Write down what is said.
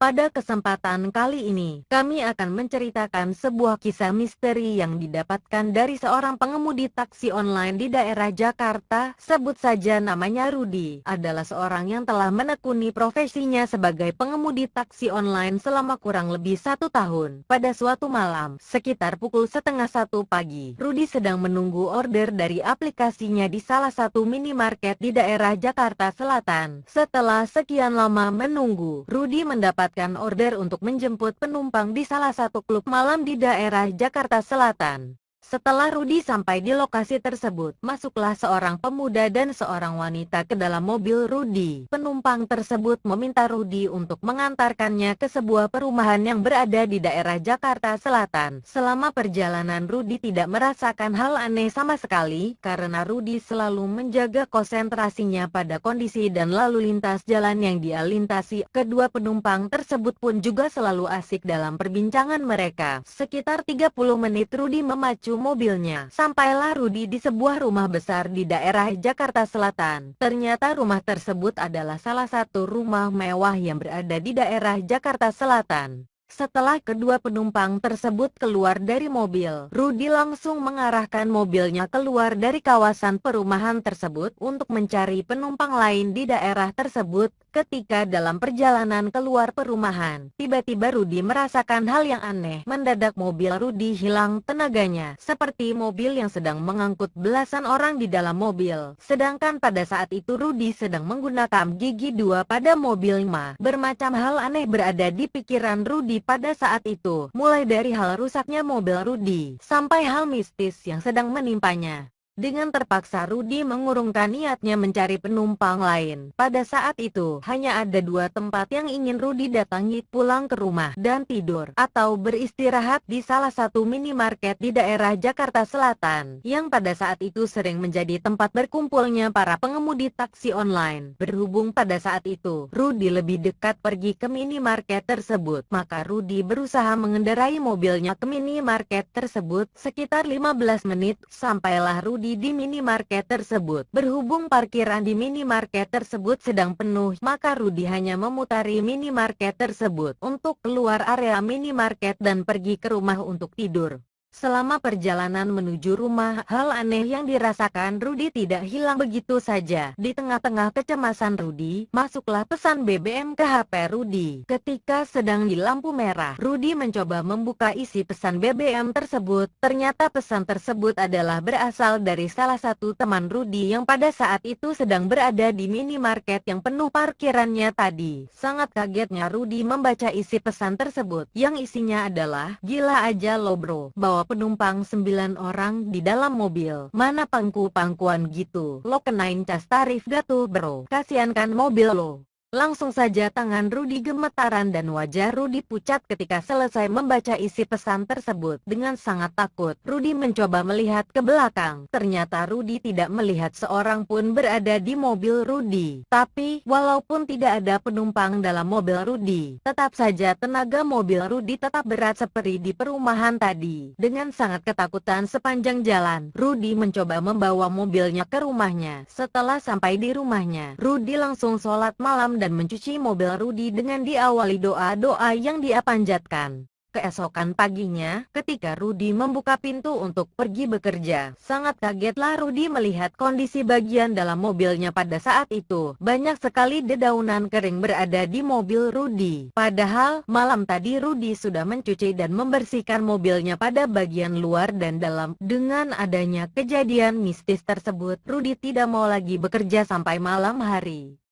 Pada kesempatan kali ini, kami akan menceritakan sebuah kisah misteri yang didapatkan dari seorang pengemudi taksi online di daerah Jakarta. Sebut saja namanya Rudi. Adalah seorang yang telah menekuni profesinya sebagai pengemudi taksi online selama kurang lebih 1 tahun. Pada suatu malam, sekitar pukul setengah 1 pagi, Rudi sedang menunggu order dari aplikasinya di salah satu minimarket di daerah Jakarta Selatan. Setelah sekian lama menunggu, Rudi mendapatkan order untuk menjemput penumpang di salah satu klub malam di daerah Jakarta Selatan. Setelah Rudi sampai di lokasi tersebut, masuklah seorang pemuda dan seorang wanita ke dalam mobil Rudi. Penumpang tersebut meminta Rudi untuk mengantarkannya ke sebuah perumahan yang berada di daerah Jakarta Selatan. Selama perjalanan Rudi tidak merasakan hal aneh sama sekali, karena Rudi selalu menjaga konsentrasinya pada kondisi dan lalu lintas jalan yang dia lintasi. Kedua penumpang tersebut pun juga selalu asik dalam perbincangan mereka. Sekitar 30 menit Rudi memacu mobilnya. Sampailah Rudi di sebuah rumah besar di daerah Jakarta Selatan. Ternyata rumah tersebut adalah salah satu rumah mewah yang berada di daerah Jakarta Selatan. Setelah kedua penumpang tersebut keluar dari mobil, Rudi langsung mengarahkan mobilnya keluar dari kawasan perumahan tersebut untuk mencari penumpang lain di daerah tersebut. Ketika dalam perjalanan keluar perumahan, tiba-tiba Rudi merasakan hal yang aneh. Mendadak mobil Rudi hilang tenaganya, seperti mobil yang sedang mengangkut belasan orang di dalam mobil. Sedangkan pada saat itu Rudi sedang menggunakan gigi 2 pada mobil 5. Bermacam hal aneh berada di pikiran Rudi pada saat itu, mulai dari hal rusaknya mobil Rudi, sampai hal mistis yang sedang menimpanya. Dengan terpaksa Rudi mengurungkan niatnya mencari penumpang lain. Pada saat itu, hanya ada 2 tempat yang ingin Rudi datangi: pulang ke rumah dan tidur, atau beristirahat di salah satu minimarket di daerah Jakarta Selatan, yang pada saat itu sering menjadi tempat berkumpulnya para pengemudi taksi online. Berhubung pada saat itu, Rudi lebih dekat pergi ke minimarket tersebut, maka Rudi berusaha mengendarai mobilnya ke minimarket tersebut. Sekitar 15 menit, sampailah Rudi di minimarket tersebut. Berhubung parkiran di minimarket tersebut sedang penuh, maka Rudi hanya memutari minimarket tersebut untuk keluar area minimarket dan pergi ke rumah untuk tidur. Selama perjalanan menuju rumah, hal aneh yang dirasakan Rudi tidak hilang begitu saja. Di tengah-tengah kecemasan Rudi, masuklah pesan BBM ke HP Rudi. Ketika sedang di lampu merah, Rudi mencoba membuka isi pesan BBM tersebut. Ternyata pesan tersebut adalah berasal dari salah satu teman Rudi yang pada saat itu sedang berada di minimarket yang penuh parkirannya tadi. Sangat kagetnya Rudi membaca isi pesan tersebut, yang isinya adalah, "Gila aja lo bro, bawa penumpang 9 orang di dalam mobil. Mana pangku-pangkuan gitu? Lo kenain cas tarif gak tuh bro? Kasian kan mobil lo." Langsung saja tangan Rudi gemetaran dan wajah Rudi pucat ketika selesai membaca isi pesan tersebut. Dengan sangat takut, Rudi mencoba melihat ke belakang. Ternyata Rudi tidak melihat seorang pun berada di mobil Rudi. Tapi, walaupun tidak ada penumpang dalam mobil Rudi, tetap saja tenaga mobil Rudi tetap berat seperti di perumahan tadi. Dengan sangat ketakutan sepanjang jalan, Rudi mencoba membawa mobilnya ke rumahnya. Setelah sampai di rumahnya, Rudi langsung sholat malam dan mencuci mobil Rudi dengan diawali doa-doa yang dia panjatkan. Keesokan paginya, ketika Rudi membuka pintu untuk pergi bekerja, sangat kagetlah Rudi melihat kondisi bagian dalam mobilnya pada saat itu. Banyak sekali dedaunan kering berada di mobil Rudi. Padahal, malam tadi Rudi sudah mencuci dan membersihkan mobilnya pada bagian luar dan dalam. Dengan adanya kejadian mistis tersebut, Rudi tidak mau lagi bekerja sampai malam hari.